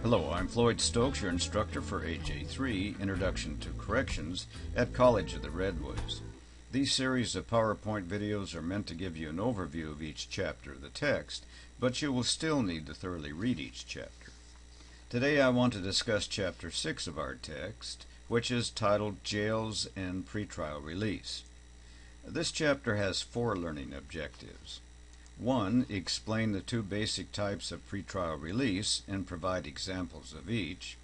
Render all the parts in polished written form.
Hello, I'm Floyd Stokes, your instructor for AJ3, Introduction to Corrections at College of the Redwoods. These series of PowerPoint videos are meant to give you an overview of each chapter of the text, but you will still need to thoroughly read each chapter. Today I want to discuss Chapter 6 of our text, which is titled Jails and Pretrial Release. This chapter has 4 learning objectives. 1. Explain the 2 basic types of pretrial release and provide examples of each.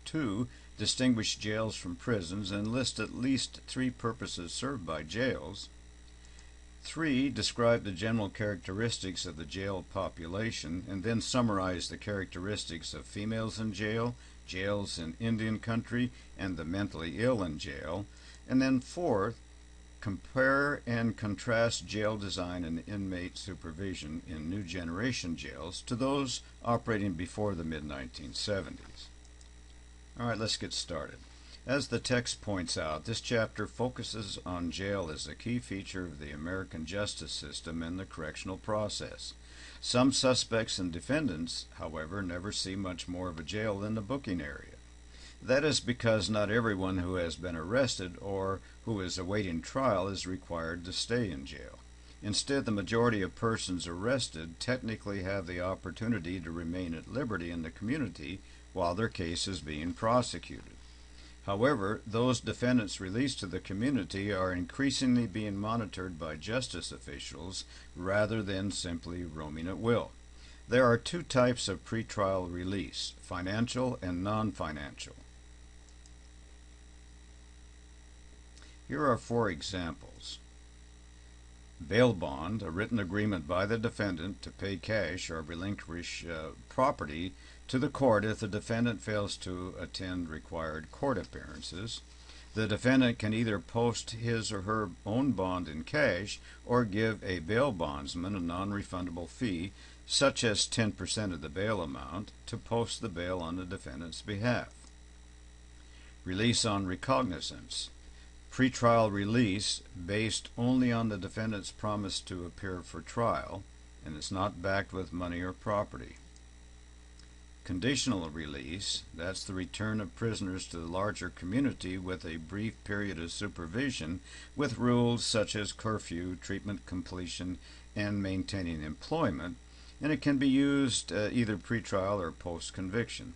2. Distinguish jails from prisons and list at least 3 purposes served by jails. 3. Describe the general characteristics of the jail population and then summarize the characteristics of females in jail, jails in Indian country, and the mentally ill in jail. And then 4. Compare and contrast jail design and inmate supervision in new generation jails to those operating before the mid-1970s. All right, let's get started. As the text points out, this chapter focuses on jail as a key feature of the American justice system and the correctional process. Some suspects and defendants, however, never see much more of a jail than the booking area. That is because not everyone who has been arrested or who is awaiting trial is required to stay in jail. Instead, the majority of persons arrested technically have the opportunity to remain at liberty in the community while their case is being prosecuted. However, those defendants released to the community are increasingly being monitored by justice officials rather than simply roaming at will. There are 2 types of pretrial release, financial and non-financial. Here are 4 examples. Bail bond, a written agreement by the defendant to pay cash or relinquish property to the court if the defendant fails to attend required court appearances. The defendant can either post his or her own bond in cash or give a bail bondsman a non-refundable fee, such as 10% of the bail amount, to post the bail on the defendant's behalf. Release on recognizance. Pretrial release based only on the defendant's promise to appear for trial and is not backed with money or property. Conditional release, that's the return of prisoners to the larger community with a brief period of supervision with rules such as curfew, treatment completion, and maintaining employment, and it can be used either pretrial or post-conviction.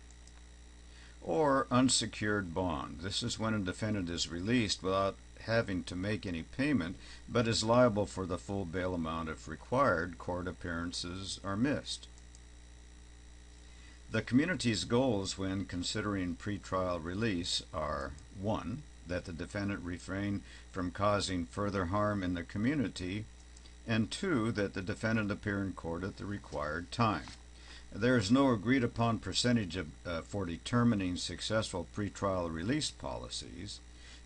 Or unsecured bond. This is when a defendant is released without having to make any payment, but is liable for the full bail amount if required court appearances are missed. The community's goals when considering pretrial release are 1. That the defendant refrain from causing further harm in the community, and 2. That the defendant appear in court at the required time. There is no agreed-upon percentage for determining successful pretrial release policies.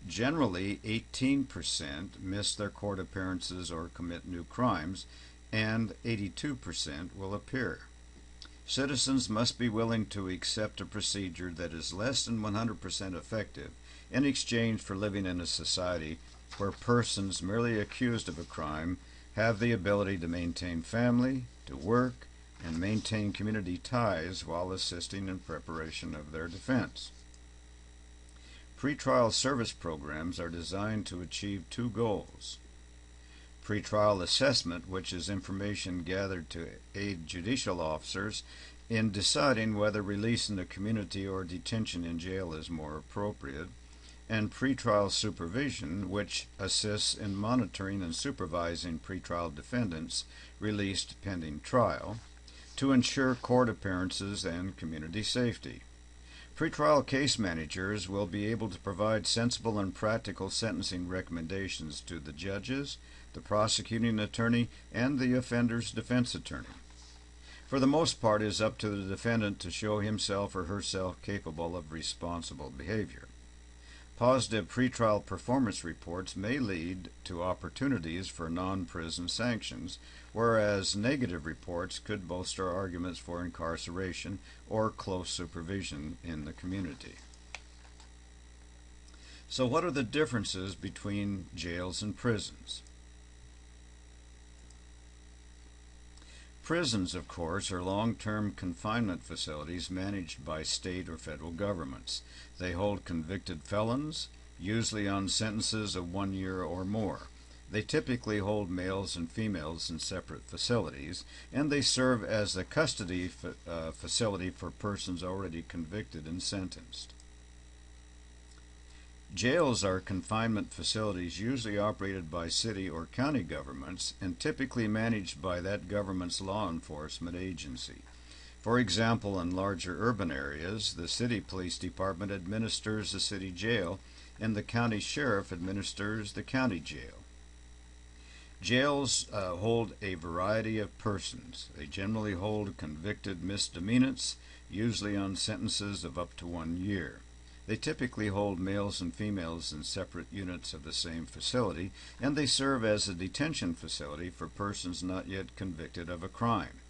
Generally, 18% miss their court appearances or commit new crimes, and 82% will appear. Citizens must be willing to accept a procedure that is less than 100% effective in exchange for living in a society where persons merely accused of a crime have the ability to maintain family, to work, and maintain community ties while assisting in preparation of their defense. Pretrial service programs are designed to achieve 2 goals. Pretrial assessment, which is information gathered to aid judicial officers in deciding whether release in the community or detention in jail is more appropriate, and pretrial supervision, which assists in monitoring and supervising pretrial defendants released pending trial, to ensure court appearances and community safety. Pretrial case managers will be able to provide sensible and practical sentencing recommendations to the judges, the prosecuting attorney, and the offender's defense attorney. For the most part, it is up to the defendant to show himself or herself capable of responsible behavior. Positive pretrial performance reports may lead to opportunities for non-prison sanctions, whereas negative reports could bolster arguments for incarceration or close supervision in the community. So what are the differences between jails and prisons? Prisons, of course, are long-term confinement facilities managed by state or federal governments. They hold convicted felons, usually on sentences of 1 year or more. They typically hold males and females in separate facilities, and they serve as a custody facility for persons already convicted and sentenced. Jails are confinement facilities usually operated by city or county governments and typically managed by that government's law enforcement agency. For example, in larger urban areas, the city police department administers the city jail and the county sheriff administers the county jail. Jails hold a variety of persons. They generally hold convicted misdemeanants, usually on sentences of up to 1 year. They typically hold males and females in separate units of the same facility, and they serve as a detention facility for persons not yet convicted of a crime.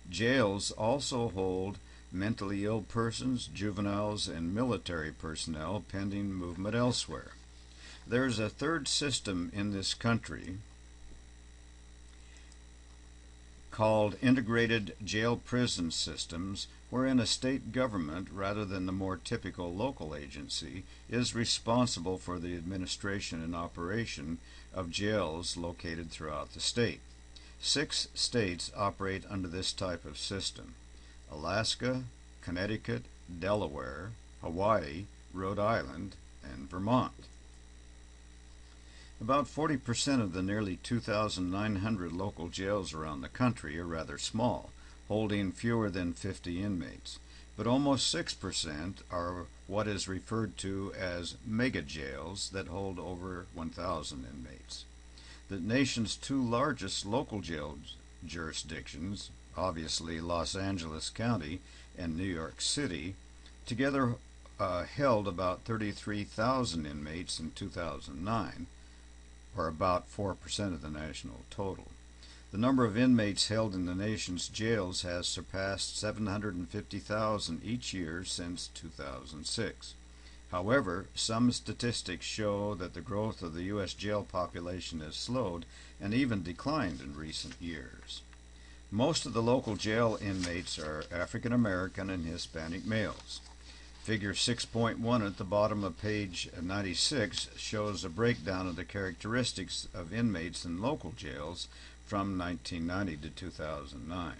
Jails also hold mentally ill persons, juveniles, and military personnel pending movement elsewhere. There's a third system in this country called integrated jail-prison systems, wherein a state government, rather than the more typical local agency, is responsible for the administration and operation of jails located throughout the state. 6 states operate under this type of system: Alaska, Connecticut, Delaware, Hawaii, Rhode Island, and Vermont. About 40% of the nearly 2,900 local jails around the country are rather small, holding fewer than 50 inmates, but almost 6% are what is referred to as mega jails that hold over 1,000 inmates. The nation's 2 largest local jail jurisdictions, obviously Los Angeles County and New York City, together held about 33,000 inmates in 2009, or about 4% of the national total. The number of inmates held in the nation's jails has surpassed 750,000 each year since 2006. However, some statistics show that the growth of the U.S. jail population has slowed and even declined in recent years. Most of the local jail inmates are African American and Hispanic males. Figure 6.1 at the bottom of page 96 shows a breakdown of the characteristics of inmates in local jails from 1990 to 2009.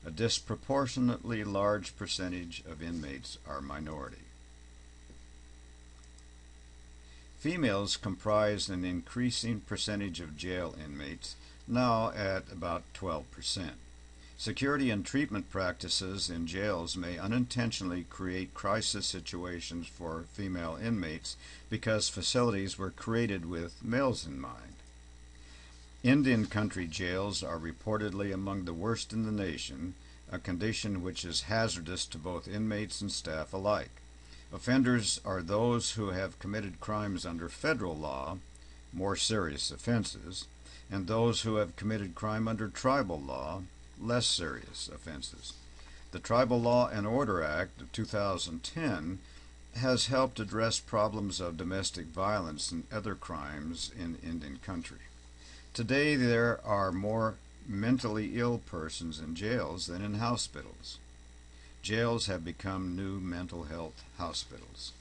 A disproportionately large percentage of inmates are minority. Females comprise an increasing percentage of jail inmates, now at about 12%. Security and treatment practices in jails may unintentionally create crisis situations for female inmates because facilities were created with males in mind. Indian country jails are reportedly among the worst in the nation, a condition which is hazardous to both inmates and staff alike. Offenders are those who have committed crimes under federal law, more serious offenses, and those who have committed crime under tribal law, less serious offenses. The Tribal Law and Order Act of 2010 has helped address problems of domestic violence and other crimes in Indian country. Today there are more mentally ill persons in jails than in hospitals. Jails have become new mental health hospitals.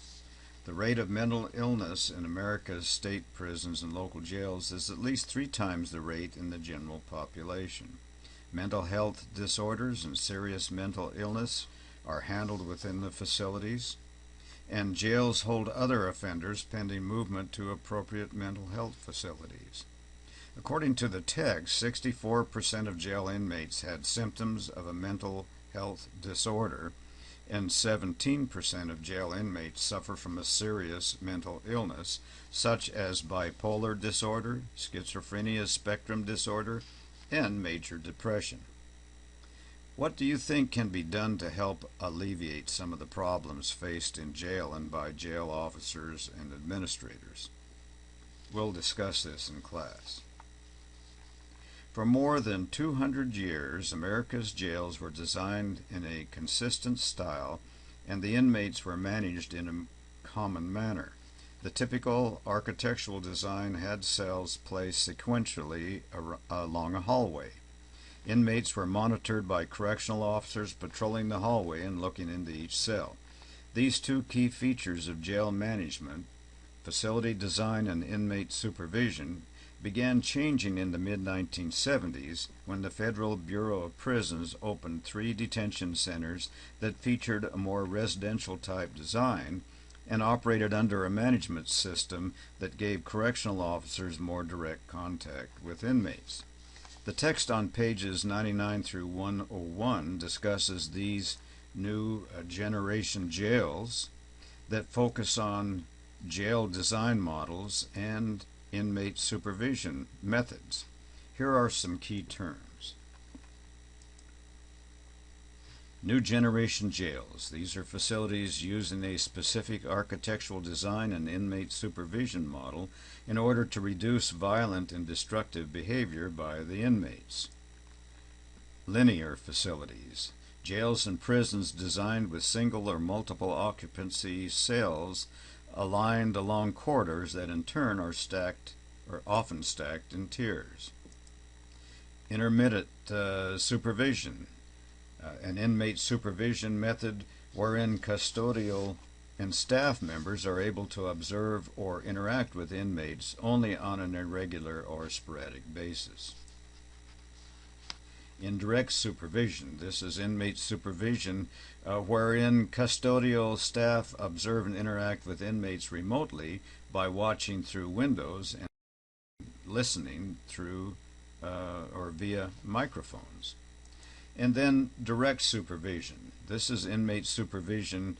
The rate of mental illness in America's state prisons and local jails is at least 3 times the rate in the general population. Mental health disorders and serious mental illness are handled within the facilities, and jails hold other offenders pending movement to appropriate mental health facilities. According to the text, 64% of jail inmates had symptoms of a mental health disorder, and 17% of jail inmates suffer from a serious mental illness, such as bipolar disorder, schizophrenia spectrum disorder, and major depression. What do you think can be done to help alleviate some of the problems faced in jail and by jail officers and administrators? We'll discuss this in class. For more than 200 years, America's jails were designed in a consistent style, and the inmates were managed in a common manner. The typical architectural design had cells placed sequentially along a hallway. Inmates were monitored by correctional officers patrolling the hallway and looking into each cell. These two key features of jail management, facility design and inmate supervision, began changing in the mid-1970s when the Federal Bureau of Prisons opened 3 detention centers that featured a more residential-type design and operated under a management system that gave correctional officers more direct contact with inmates. The text on pages 99 through 101 discusses these new generation jails that focus on jail design models and inmate supervision methods. Here are some key terms. New generation jails. These are facilities using a specific architectural design and inmate supervision model in order to reduce violent and destructive behavior by the inmates. Linear facilities. Jails and prisons designed with single or multiple occupancy cells aligned along corridors that in turn are often stacked in tiers. Intermittent supervision. An inmate supervision method wherein custodial and staff members are able to observe or interact with inmates only on an irregular or sporadic basis. Indirect supervision. This is inmate supervision wherein custodial staff observe and interact with inmates remotely by watching through windows and listening through or via microphones. And then direct supervision. This is inmate supervision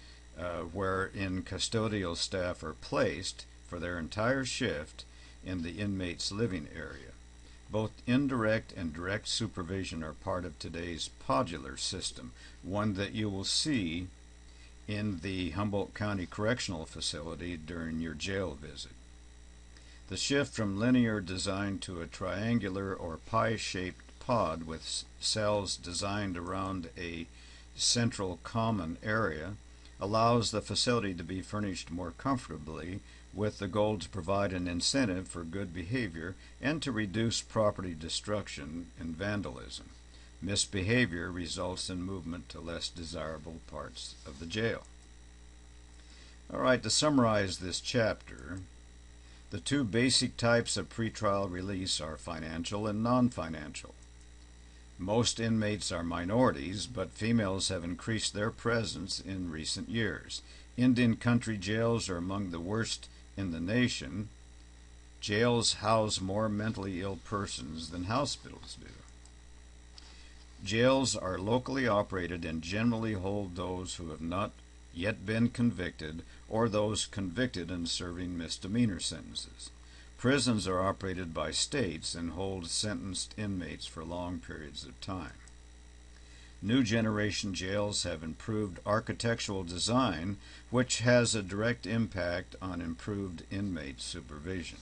wherein custodial staff are placed for their entire shift in the inmate's living area. Both indirect and direct supervision are part of today's podular system, one that you will see in the Humboldt County Correctional Facility during your jail visit. The shift from linear design to a triangular or pie-shaped pod with cells designed around a central common area allows the facility to be furnished more comfortably, with the goal to provide an incentive for good behavior and to reduce property destruction and vandalism. Misbehavior results in movement to less desirable parts of the jail. All right, to summarize this chapter, the 2 basic types of pretrial release are financial and non-financial. Most inmates are minorities, but females have increased their presence in recent years. Indian country jails are among the worst in the nation. Jails house more mentally ill persons than hospitals do. Jails are locally operated and generally hold those who have not yet been convicted or those convicted and serving misdemeanor sentences. Prisons are operated by states and hold sentenced inmates for long periods of time. New generation jails have improved architectural design, which has a direct impact on improved inmate supervision.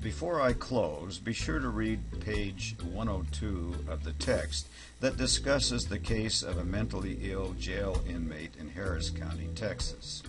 Before I close, be sure to read page 102 of the text that discusses the case of a mentally ill jail inmate in Harris County, Texas.